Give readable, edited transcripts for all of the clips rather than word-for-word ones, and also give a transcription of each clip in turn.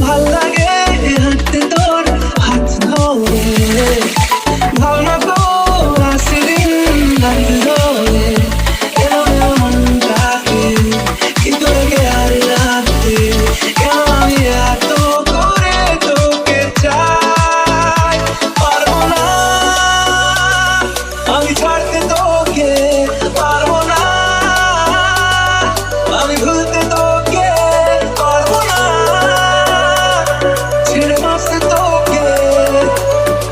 ভাল লাগে হাঁটতে তোর হাত ধরে, ভাবনা তোর আসিদিন হাত ধরে, এলো মনটাকে কিন্তু রেখে আর রাখতে, কেন আমি এত করে তোকে চাই, পারবো না আমি ছাড়তে তোকে, পারবো না আমি ভুলতে তোকে, পারবো না ছেড়ে বাঁচতে তোকে,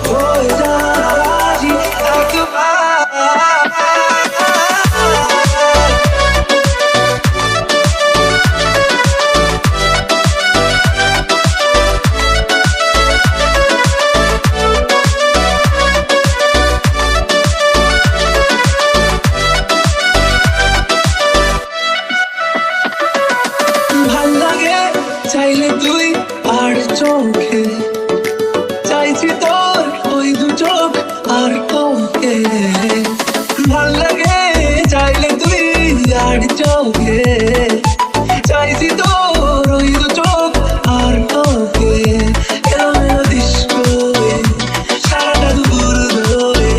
হয়ে যা রাজি একবার। ভাল লাগে চাইলে তুই আর চোখে, চাইছি তোর ওই দু চোখ আর তোকে, ভাল লাগে চাইলে তুই আর চোখে, চাইছি তোর ওই দু চোখ আর তোকে, এলোমেলো ডিস্কো সারাটা দুপুর ধরে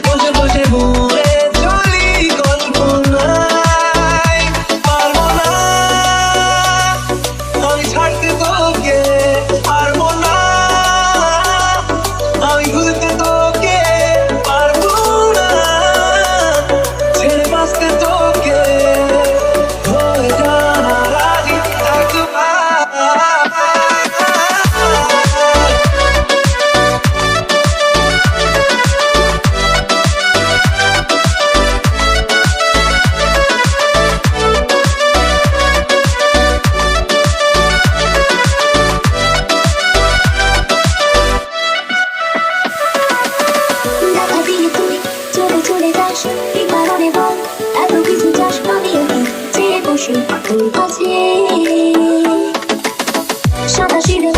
বসে বসে ঘুরে চলি কল্পনায়, পারবো না আমি ছাড়তে তোকে, পারবো না আমি ভুলতে তোকে, পারবো না ছেড়ে বাঁচতে তোকে, হয়ে যা রাজি একবার। দেখা দিয়ে তুই চলে চলে যাস, কি কারণে বল এত কিছু চাস, আমিও চেয়ে বসি তোর কাছে, সাদা সিঁড়ে